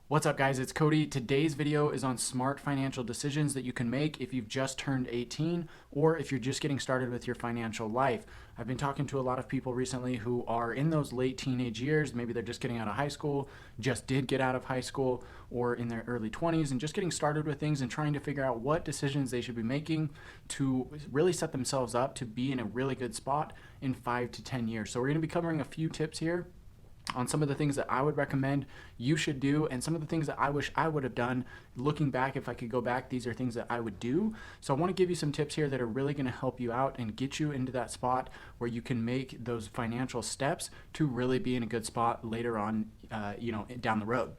What's up, guys? It's Cody. Today's video is on smart financial decisions that you can make if you've just turned 18 or if you're just getting started with your financial life. I've been talking to a lot of people recently who are in those late teenage years. Maybe they're just getting out of high school, just did get out of high school, or in their early 20s and just getting started with things and trying to figure out what decisions they should be making to really set themselves up to be in a really good spot in 5 to 10 years. So we're going to be covering a few tips here on some of the things that I would recommend you should do and some of the things that I wish I would have done. Looking back, if I could go back, these are things that I would do. So I want to give you some tips here that are really going to help you out and get you into that spot where you can make those financial steps to really be in a good spot later on, down the road.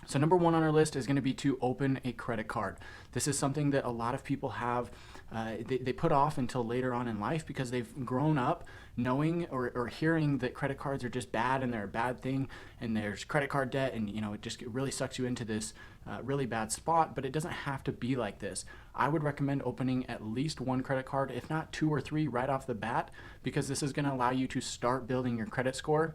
So number one on our list is going to be to open a credit card. This is something that a lot of people have, they put off until later on in life because they've grown up knowing or hearing that credit cards are just bad and they're a bad thing and there's credit card debt and it just really sucks you into this really bad spot, but it doesn't have to be like this. I would recommend opening at least one credit card, if not two or three right off the bat, because this is going to allow you to start building your credit score.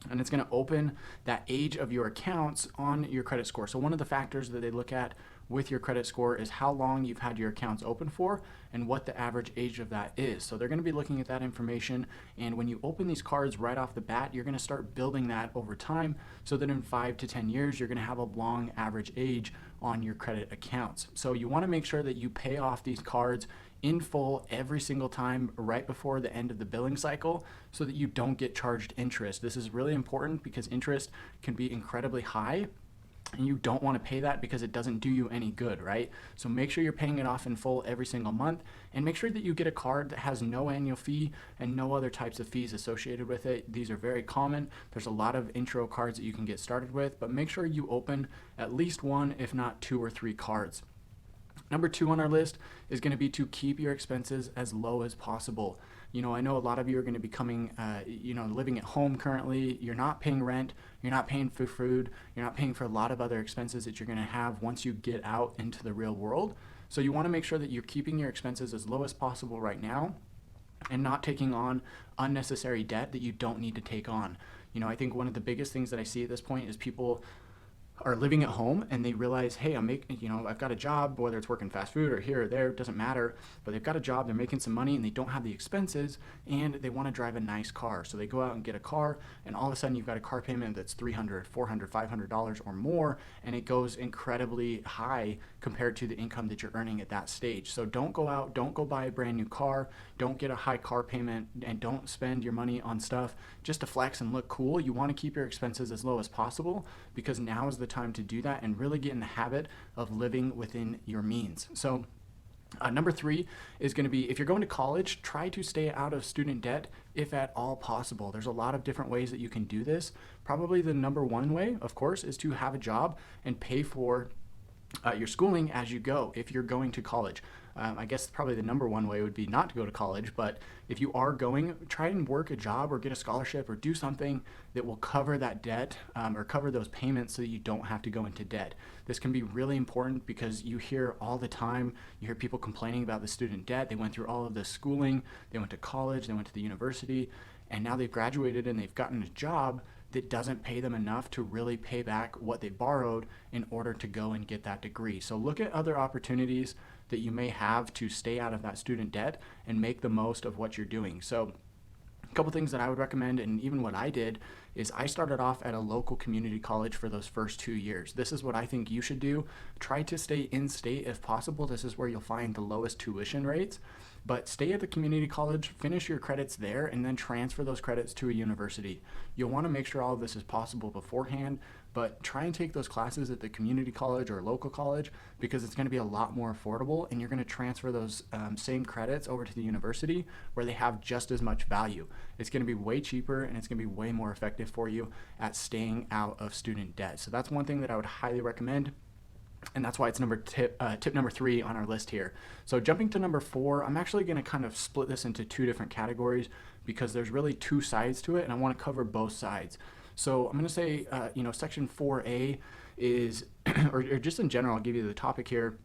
And it's going to open that age of your accounts on your credit score. So one of the factors that they look at with your credit score is how long you've had your accounts open for and what the average age of that is. So they're going to be looking at that information. And when you open these cards right off the bat, you're going to start building that over time so that in 5 to 10 years, you're going to have a long average age on your credit accounts. So you want to make sure that you pay off these cards in full every single time right before the end of the billing cycle so that you don't get charged interest. This is really important because interest can be incredibly high and you don't want to pay that because it doesn't do you any good, right? So make sure you're paying it off in full every single month and make sure that you get a card that has no annual fee and no other types of fees associated with it. These are very common. There's a lot of intro cards that you can get started with, but make sure you open at least one, if not two or three cards. Number two on our list is going to be to keep your expenses as low as possible. I know a lot of you are going to be coming, living at home currently. You're not paying rent. You're not paying for food. You're not paying for a lot of other expenses that you're going to have once you get out into the real world. So you want to make sure that you're keeping your expenses as low as possible right now and not taking on unnecessary debt that you don't need to take on. I think one of the biggest things that I see at this point is people are living at home and they realize, hey, I've got a job, whether it's working fast food or here or there, it doesn't matter, but they've got a job, they're making some money and they don't have the expenses and they want to drive a nice car. So they go out and get a car and all of a sudden you've got a car payment that's $300, $400, $500 or more, and it goes incredibly high compared to the income that you're earning at that stage. So don't go out, don't go buy a brand new car, don't get a high car payment, and don't spend your money on stuff just to flex and look cool. You want to keep your expenses as low as possible because now is the time to do that and really get in the habit of living within your means. So number three is going to be, if you're going to college, try to stay out of student debt if at all possible. There's a lot of different ways that you can do this. Probably the number one way, of course, is to have a job and pay for your schooling as you go if you're going to college. I guess probably the number one way would be not to go to college, but if you are going, try and work a job or get a scholarship or do something that will cover that debt or cover those payments so that you don't have to go into debt. This can be really important because you hear all the time, you hear people complaining about the student debt. They went through all of this schooling, they went to college, they went to the university, and now they've graduated and they've gotten a job that doesn't pay them enough to really pay back what they borrowed in order to go and get that degree. So look at other opportunities that you may have to stay out of that student debt and make the most of what you're doing. So a couple things that I would recommend, and even what I did, is I started off at a local community college for those first 2 years. This is what I think you should do. Try to stay in state if possible. This is where you'll find the lowest tuition rates. But stay at the community college, finish your credits there, and then transfer those credits to a university. You'll want to make sure all of this is possible beforehand, but try and take those classes at the community college or local college because it's going to be a lot more affordable and you're going to transfer those same credits over to the university where they have just as much value. It's going to be way cheaper and it's going to be way more effective for you at staying out of student debt. So that's one thing that I would highly recommend. And that's why it's tip number three on our list here. So jumping to number four, I'm actually going to kind of split this into two different categories because there's really two sides to it and I want to cover both sides. So I'm going to say, section 4A is, or just in general, I'll give you the topic here.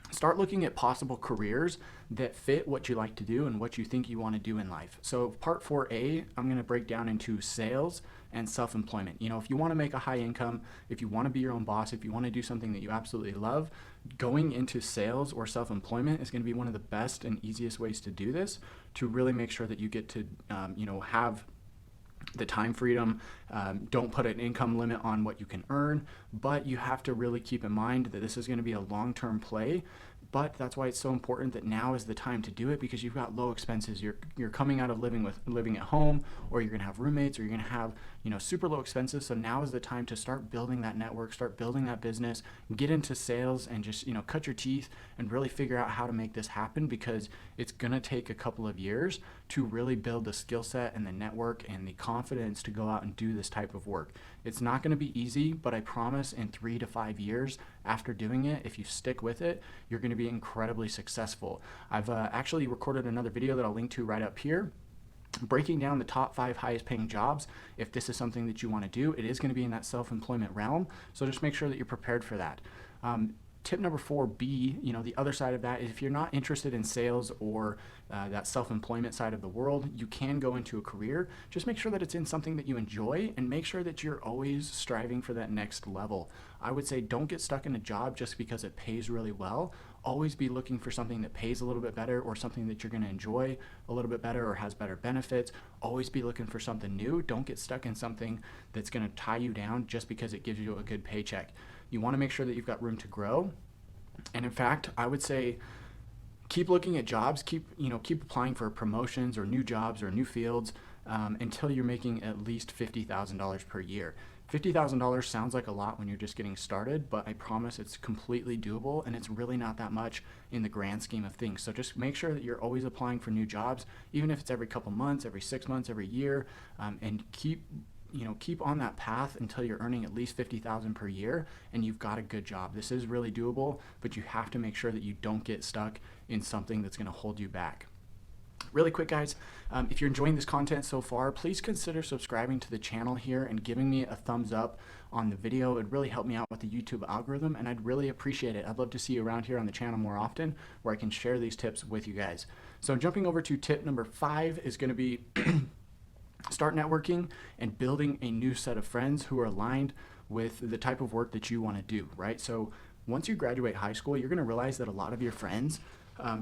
Start looking at possible careers that fit what you like to do and what you think you want to do in life. So part 4A, I'm going to break down into sales, and self-employment. If you want to make a high income, if you want to be your own boss, if you want to do something that you absolutely love, going into sales or self-employment is going to be one of the best and easiest ways to do this, to really make sure that you get to, have the time freedom. Don't put an income limit on what you can earn, but you have to really keep in mind that this is going to be a long-term play. But that's why it's so important that now is the time to do it, because you've got low expenses. You're coming out of living at home, or you're going to have roommates, or you're going to have super low expenses. So now is the time to start building that network, start building that business, get into sales, and just cut your teeth and really figure out how to make this happen, because it's going to take a couple of years to really build the skill set and the network and the confidence to go out and do this type of work. It's not going to be easy, but I promise in 3 to 5 years after doing it, if you stick with it, you're going to be incredibly successful. I've actually recorded another video that I'll link to right up here, breaking down the top 5 highest paying jobs. If this is something that you want to do, it is going to be in that self-employment realm. So just make sure that you're prepared for that. Tip number 4B, the other side of that is, if you're not interested in sales or that self-employment side of the world, you can go into a career. Just make sure that it's in something that you enjoy, and make sure that you're always striving for that next level. I would say don't get stuck in a job just because it pays really well. Always be looking for something that pays a little bit better, or something that you're going to enjoy a little bit better, or has better benefits. Always be looking for something new. Don't get stuck in something that's going to tie you down just because it gives you a good paycheck. You want to make sure that you've got room to grow. And in fact, I would say keep looking at jobs, keep applying for promotions or new jobs or new fields until you're making at least $50,000 per year. $50,000 sounds like a lot when you're just getting started, but I promise it's completely doable, and it's really not that much in the grand scheme of things. So just make sure that you're always applying for new jobs, even if it's every couple months, every 6 months, every year, and keep on that path until you're earning at least $50,000 per year and you've got a good job. This is really doable, but you have to make sure that you don't get stuck in something that's going to hold you back. Really quick, guys, if you're enjoying this content so far, please consider subscribing to the channel here and giving me a thumbs up on the video. It would really help me out with the YouTube algorithm, and I'd really appreciate it. I'd love to see you around here on the channel more often, where I can share these tips with you guys. So jumping over to tip number 5 is going to be start networking and building a new set of friends who are aligned with the type of work that you want to do, right? So once you graduate high school, you're going to realize that a lot of your friends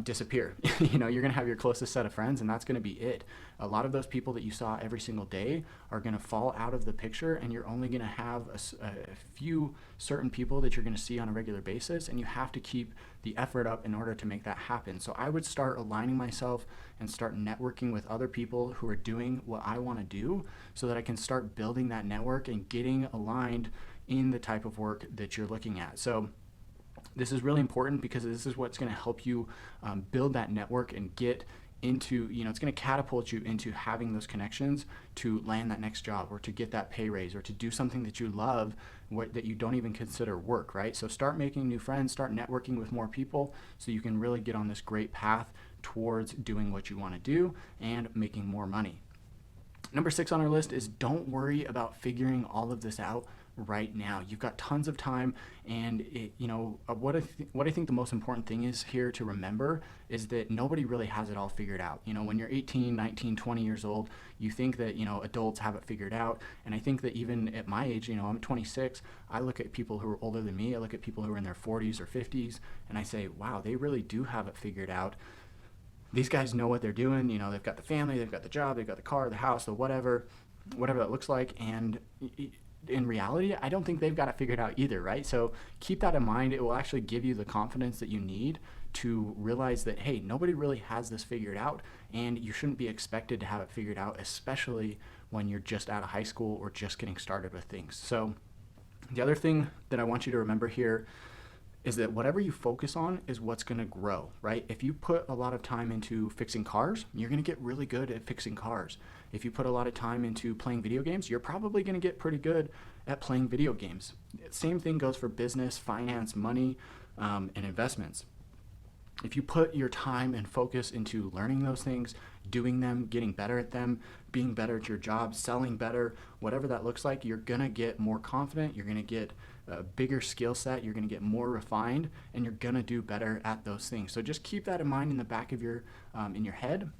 disappear. You're going to have your closest set of friends, and that's going to be it. A lot of those people that you saw every single day are going to fall out of the picture, and you're only going to have a few certain people that you're going to see on a regular basis, and you have to keep the effort up in order to make that happen. So I would start aligning myself and start networking with other people who are doing what I want to do, so that I can start building that network and getting aligned in the type of work that you're looking at. So this is really important, because this is what's going to help you build that network and get into, it's going to catapult you into having those connections to land that next job, or to get that pay raise, or to do something that you love, that you don't even consider work, right? So start making new friends, start networking with more people, so you can really get on this great path towards doing what you want to do and making more money. Number 6 on our list is don't worry about figuring all of this out right now. You've got tons of time, and what I think the most important thing is here to remember is that nobody really has it all figured out. When you're 18, 19, 20 years old, you think that adults have it figured out, and I think that even at my age, I'm 26, I look at people who are older than me, I look at people who are in their 40s or 50s, and I say, wow, they really do have it figured out. These guys know what they're doing. They've got the family, they've got the job, they've got the car, the house, the whatever that looks like, and in reality, I don't think they've got it figured out either, right? So keep that in mind. It will actually give you the confidence that you need to realize that, hey, nobody really has this figured out, and you shouldn't be expected to have it figured out, especially when you're just out of high school or just getting started with things. So the other thing that I want you to remember here is that whatever you focus on is what's going to grow, right? If you put a lot of time into fixing cars, you're going to get really good at fixing cars. If you put a lot of time into playing video games, you're probably going to get pretty good at playing video games. Same thing goes for business, finance, money, and investments. If you put your time and focus into learning those things, doing them, getting better at them, being better at your job, selling better, whatever that looks like, you're going to get more confident, you're going to get a bigger skill set, you're going to get more refined, and you're going to do better at those things. So just keep that in mind in the back of your in your head.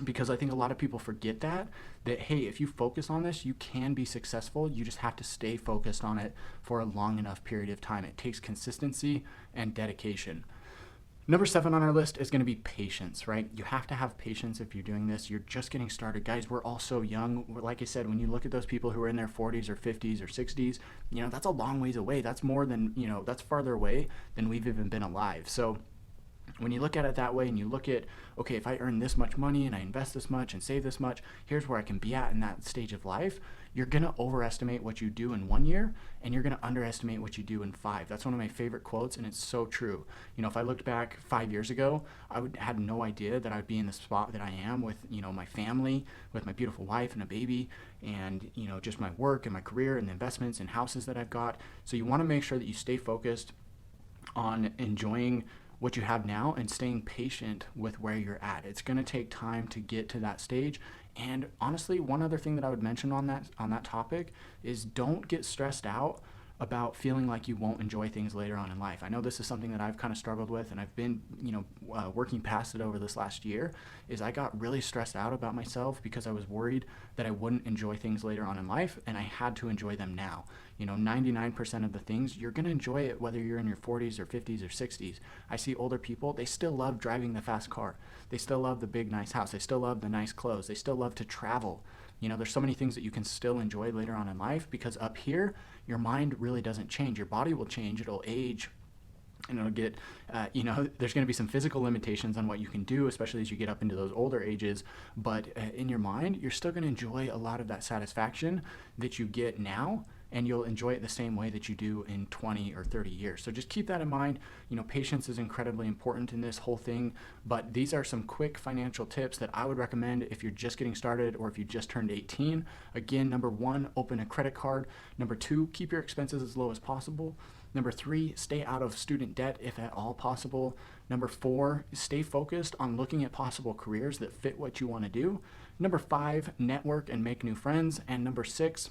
because I think a lot of people forget that hey, if you focus on this, you can be successful. You just have to stay focused on it for a long enough period of time. It takes consistency and dedication. Number 7 on our list is going to be patience, right? You have to have patience if you're doing this. You're just getting started. Guys, we're all so young. Like I said, when you look at those people who are in their 40s or 50s or 60s, that's a long ways away. That's more than, that's farther away than we've even been alive. So when you look at it that way and you look at, okay, if I earn this much money and I invest this much and save this much, here's where I can be at in that stage of life, you're going to overestimate what you do in 1 year and you're going to underestimate what you do in 5. That's one of my favorite quotes, and it's so true. If I looked back 5 years ago, I would had no idea that I'd be in the spot that I am with, my family, with my beautiful wife and a baby, and, just my work and my career and the investments and houses that I've got. So you want to make sure that you stay focused on enjoying what you have now and staying patient with where you're at. It's going to take time to get to that stage. And honestly, one other thing that I would mention on that topic is don't get stressed out about feeling like you won't enjoy things later on in life. I know this is something that I've kind of struggled with, and I've been, working past it over this last year, is I got really stressed out about myself because I was worried that I wouldn't enjoy things later on in life, and I had to enjoy them now. 99% of the things, you're going to enjoy it whether you're in your 40s or 50s or 60s. I see older people, they still love driving the fast car. They still love the big, nice house. They still love the nice clothes. They still love to travel. There's so many things that you can still enjoy later on in life, because up here, your mind really doesn't change. Your body will change. It'll age. And it'll get, there's going to be some physical limitations on what you can do, especially as you get up into those older ages. But in your mind, you're still going to enjoy a lot of that satisfaction that you get now, and you'll enjoy it the same way that you do in 20 or 30 years. So just keep that in mind. Patience is incredibly important in this whole thing, but these are some quick financial tips that I would recommend if you're just getting started or if you just turned 18. Again, number 1, open a credit card. Number 2, keep your expenses as low as possible. Number 3, stay out of student debt if at all possible. Number 4, stay focused on looking at possible careers that fit what you want to do. Number 5, network and make new friends. And number 6,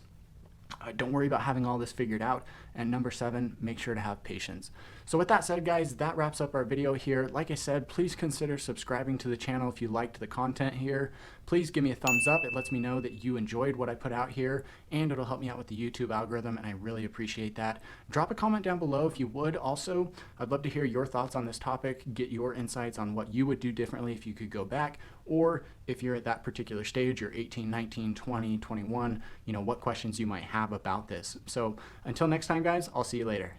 don't worry about having all this figured out. And number 7, make sure to have patience. So with that said, guys, that wraps up our video here. Like I said, please consider subscribing to the channel if you liked the content here. Please give me a thumbs up. It lets me know that you enjoyed what I put out here, and it'll help me out with the YouTube algorithm, and I really appreciate that. Drop a comment down below if you would. Also, I'd love to hear your thoughts on this topic, get your insights on what you would do differently if you could go back, or if you're at that particular stage, you're 18, 19, 20, 21, what questions you might have about this. So until next time, guys, I'll see you later.